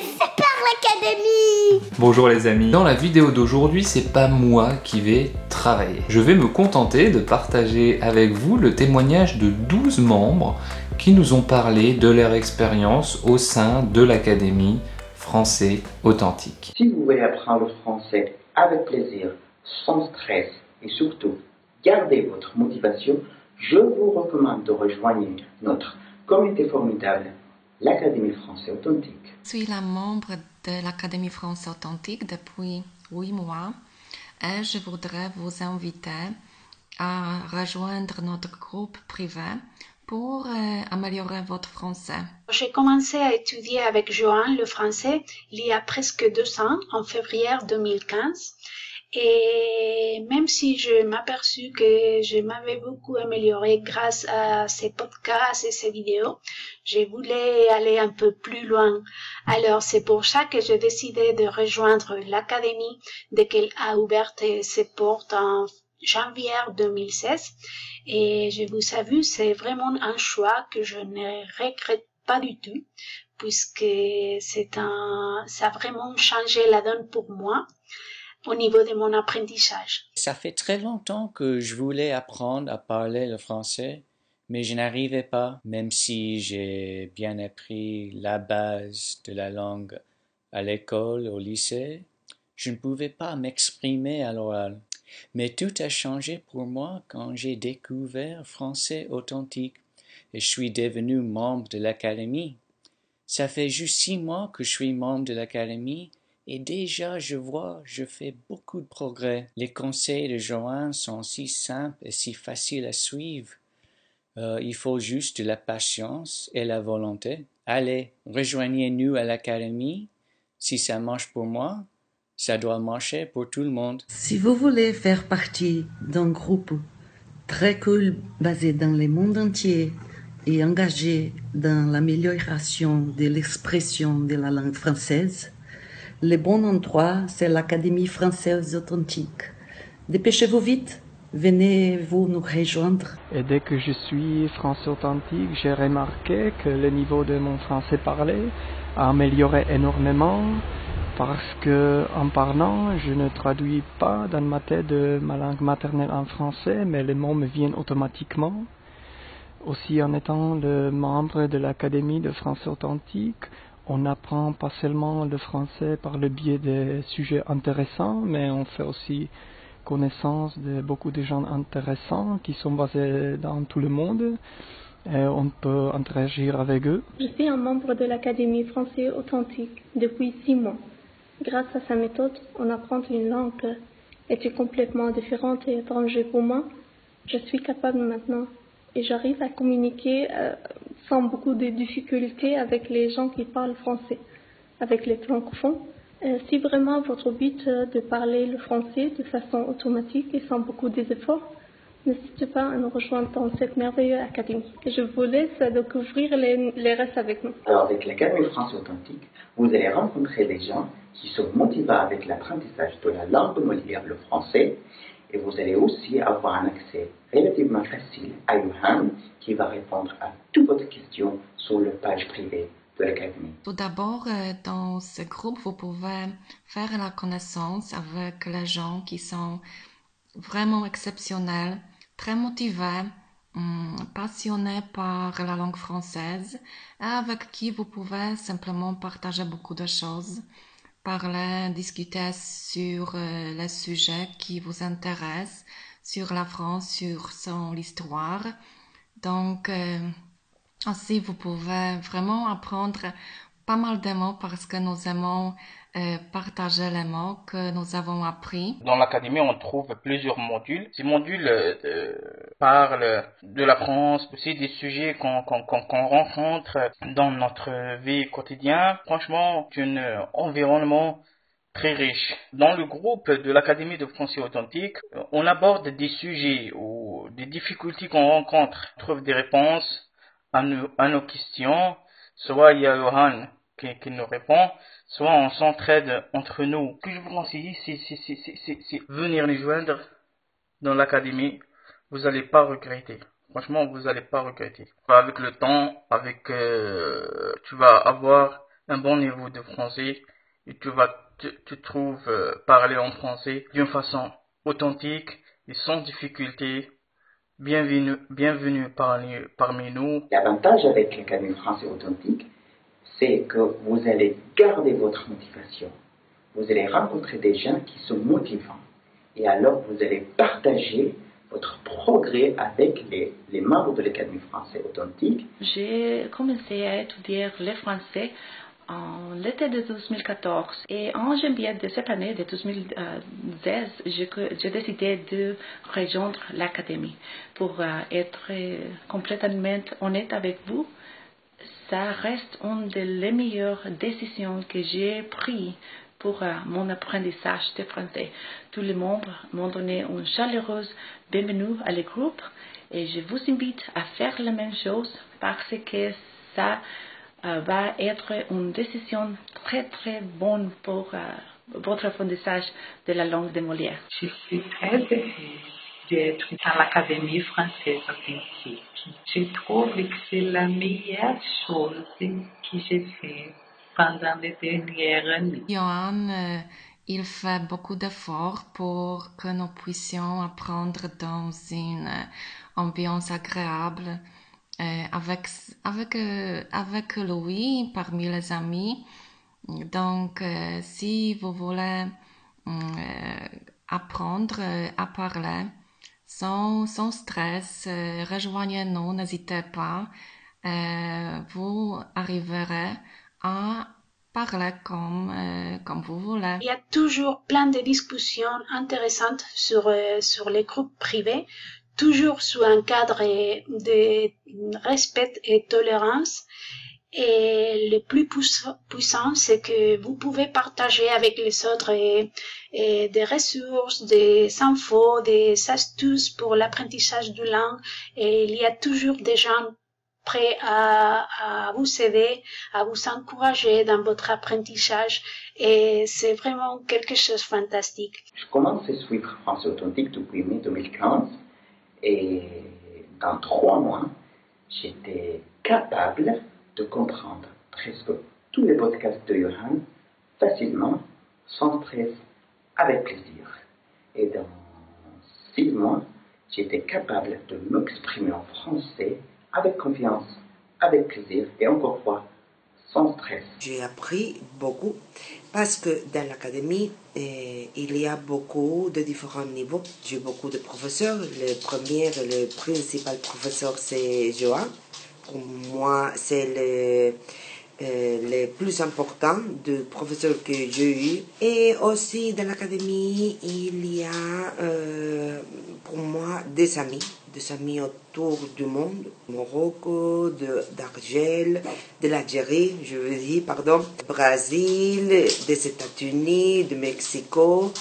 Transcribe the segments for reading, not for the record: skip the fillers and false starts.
Super l'Académie! Bonjour les amis, dans la vidéo d'aujourd'hui, c'est pas moi qui vais travailler. Je vais me contenter de partager avec vous le témoignage de 12 membres qui nous ont parlé de leur expérience au sein de l'Académie Français Authentique. Si vous voulez apprendre le français avec plaisir, sans stress et surtout garder votre motivation, je vous recommande de rejoindre notre communauté formidable, l'Académie Français Authentique. Je suis la membre de l'Académie Français Authentique depuis 8 mois et je voudrais vous inviter à rejoindre notre groupe privé pour améliorer votre français. J'ai commencé à étudier avec Johan le français il y a presque 2 ans, en février 2015. Et même si je m'aperçus que je m'avais beaucoup amélioré grâce à ces podcasts et ces vidéos, je voulais aller un peu plus loin. Alors c'est pour ça que j'ai décidé de rejoindre l'académie dès qu'elle a ouvert ses portes en janvier 2016. Et je vous avoue, c'est vraiment un choix que je ne regrette pas du tout, puisque ça a vraiment changé la donne pour moi au niveau de mon apprentissage. Ça fait très longtemps que je voulais apprendre à parler le français, mais je n'arrivais pas, même si j'ai bien appris la base de la langue à l'école, au lycée. Je ne pouvais pas m'exprimer à l'oral. Mais tout a changé pour moi quand j'ai découvert Français Authentique et je suis devenu membre de l'Académie. Ça fait juste 6 mois que je suis membre de l'Académie et déjà je fais beaucoup de progrès. Les conseils de Johan sont si simples et si faciles à suivre. Il faut juste de la patience et la volonté. Allez, rejoignez-nous à l'Académie. Si ça marche pour moi, ça doit marcher pour tout le monde. Si vous voulez faire partie d'un groupe très cool basé dans le monde entier et engagé dans l'amélioration de l'expression de la langue française, le bon endroit, c'est l'Académie Française Authentique. Dépêchez-vous vite, venez vous nous rejoindre. Et dès que je suis français authentique, j'ai remarqué que le niveau de mon français parlé a amélioré énormément parce que en parlant, je ne traduis pas dans ma tête de ma langue maternelle en français, mais les mots me viennent automatiquement. Aussi, en étant le membre de l'Académie de français authentique, on n'apprend pas seulement le français par le biais des sujets intéressants, mais on fait aussi connaissance de beaucoup de gens intéressants qui sont basés dans tout le monde et on peut interagir avec eux. Je suis un membre de l'Académie Français Authentique depuis 6 mois. Grâce à sa méthode, on apprend une langue qui était complètement différente et étrangère pour moi. Je suis capable maintenant et j'arrive à communiquer sans beaucoup de difficultés avec les gens qui parlent français, avec les francophones. Si vraiment votre but est de parler le français de façon automatique et sans beaucoup d'efforts, n'hésitez pas à nous rejoindre dans cette merveilleuse académie. Et je vous laisse découvrir les restes avec nous. Alors avec l'Académie Français Authentique, vous allez rencontrer des gens qui sont motivés avec l'apprentissage de la langue modulaire, le français, et vous allez aussi avoir un accès relativement facile à Johan qui va répondre à toutes vos questions sur la page privée de l'Académie. Tout d'abord, dans ce groupe, vous pouvez faire la connaissance avec les gens qui sont vraiment exceptionnels, très motivés, passionnés par la langue française et avec qui vous pouvez simplement partager beaucoup de choses, parler, discuter sur les sujets qui vous intéressent, sur la France, sur son histoire. Donc, ainsi, vous pouvez vraiment apprendre pas mal de mots parce que nous aimons partager les mots que nous avons appris. Dans l'académie, on trouve plusieurs modules. Ces modules parlent de la France, aussi des sujets qu'on rencontre dans notre vie quotidienne. Franchement, c'est un environnement très riche. Dans le groupe de l'Académie de français authentique, on aborde des sujets ou des difficultés qu'on rencontre. On trouve des réponses à nos questions. Soit il y a Johan qui nous répond, soit on s'entraide entre nous. Ce que je vous conseille, c'est venir nous joindre dans l'académie. Vous n'allez pas regretter. Franchement, vous n'allez pas regretter. Avec le temps, tu vas avoir un bon niveau de français et tu trouves parler en français d'une façon authentique et sans difficulté. Bienvenue parmi nous. L'avantage avec l'Académie française authentique, c'est que vous allez garder votre motivation. Vous allez rencontrer des gens qui sont motivants. Et alors, vous allez partager votre progrès avec les membres de l'Académie française authentique. J'ai commencé à étudier le français en l'été de 2014 et en janvier de cette année, de 2016, j'ai décidé de rejoindre l'Académie. Pour être complètement honnête avec vous, ça reste une des meilleures décisions que j'ai prises pour mon apprentissage de français. Tous les membres m'ont donné une chaleureuse bienvenue à le groupe et je vous invite à faire la même chose parce que ça va être une décision très très bonne pour votre apprentissage de la langue de Molière. Je suis très heureuse d'être à l'Académie française authentique. Je trouve que c'est la meilleure chose que j'ai fait pendant les dernières années. Johan, il fait beaucoup d'efforts pour que nous puissions apprendre dans une ambiance agréable avec lui parmi les amis. Donc, si vous voulez apprendre à parler sans stress, rejoignez-nous, n'hésitez pas. Vous arriverez à parler comme vous voulez. Il y a toujours plein de discussions intéressantes sur les groupes privés, toujours sous un cadre de respect et tolérance. Et le plus puissant, c'est que vous pouvez partager avec les autres des ressources, des infos, des astuces pour l'apprentissage de langue. Et il y a toujours des gens prêts à vous aider, à vous encourager dans votre apprentissage. Et c'est vraiment quelque chose de fantastique. Je commence à suivre Français authentique depuis mai 2015 et dans 3 mois, j'étais capable de comprendre presque tous les podcasts de Johan facilement, sans stress, avec plaisir. Et dans 6 mois, j'étais capable de m'exprimer en français avec confiance, avec plaisir et encore une fois, sans stress. J'ai appris beaucoup parce que dans l'académie, il y a beaucoup de différents niveaux. J'ai beaucoup de professeurs. Le principal professeur, c'est Johan. Pour moi, c'est le plus important de professeurs que j'ai eu. Et aussi dans l'académie, il y a pour moi des amis autour du monde, Maroc, d'Argel, de l'Algérie, je veux dire, pardon, Brésil, des États-Unis, de Mexico,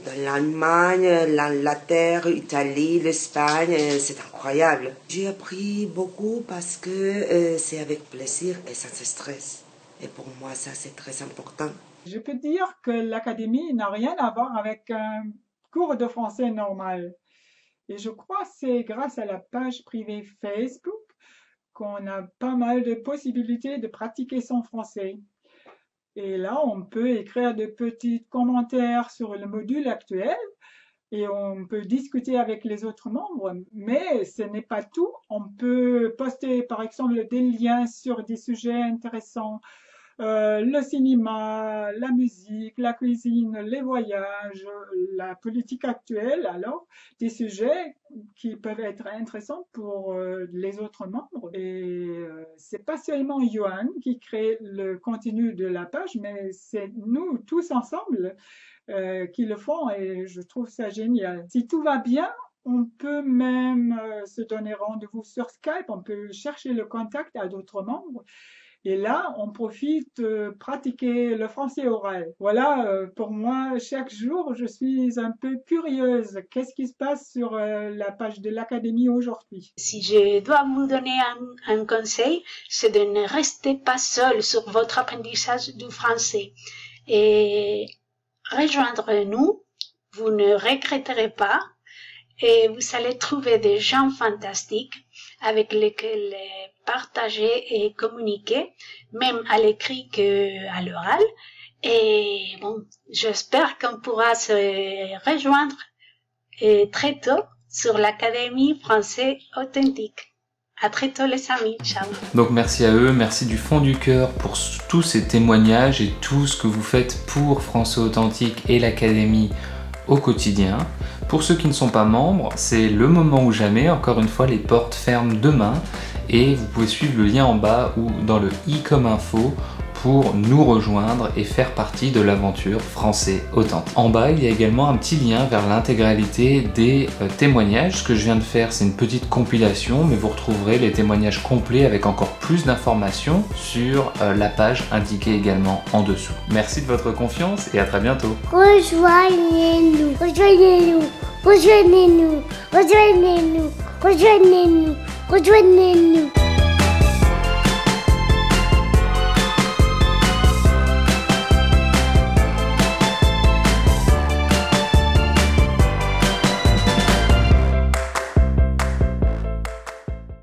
de l'Allemagne, l'Angleterre, l'Italie, l'Espagne, c'est incroyable. J'ai appris beaucoup parce que c'est avec plaisir et sans stress. Et pour moi, ça, c'est très important. Je peux dire que l'académie n'a rien à voir avec un cours de français normal. Et je crois que c'est grâce à la page privée Facebook qu'on a pas mal de possibilités de pratiquer son français. Et là, on peut écrire de petits commentaires sur le module actuel et on peut discuter avec les autres membres. Mais ce n'est pas tout. On peut poster, par exemple, des liens sur des sujets intéressants. Le cinéma, la musique, la cuisine, les voyages, la politique actuelle, alors des sujets qui peuvent être intéressants pour les autres membres. Et c'est pas seulement Johan qui crée le contenu de la page, mais c'est nous tous ensemble qui le font et je trouve ça génial. Si tout va bien, on peut même se donner rendez-vous sur Skype, on peut chercher le contact à d'autres membres. Et là, on profite de pratiquer le français oral. Voilà, pour moi, chaque jour, je suis un peu curieuse. Qu'est-ce qui se passe sur la page de l'Académie aujourd'hui? Si je dois vous donner un conseil, c'est de ne rester pas seul sur votre apprentissage du français. Et rejoindre-nous, vous ne regretterez pas et vous allez trouver des gens fantastiques avec lesquels partager et communiquer, même à l'écrit qu'à l'oral. Et bon, j'espère qu'on pourra se rejoindre très tôt sur l'Académie française authentique. À très tôt les amis, ciao. Donc merci à eux, merci du fond du cœur pour tous ces témoignages et tout ce que vous faites pour Français Authentique et l'Académie au quotidien. Pour ceux qui ne sont pas membres, c'est le moment ou jamais. Encore une fois, les portes ferment demain et vous pouvez suivre le lien en bas ou dans le i comme info pour nous rejoindre et faire partie de l'aventure Français Authentique. En bas, il y a également un petit lien vers l'intégralité des témoignages. Ce que je viens de faire, c'est une petite compilation, mais vous retrouverez les témoignages complets avec encore plus d'informations sur la page indiquée également en dessous. Merci de votre confiance et à très bientôt. Rejoignez-nous, rejoignez-nous, rejoignez-nous, rejoignez-nous, rejoignez-nous, rejoignez-nous.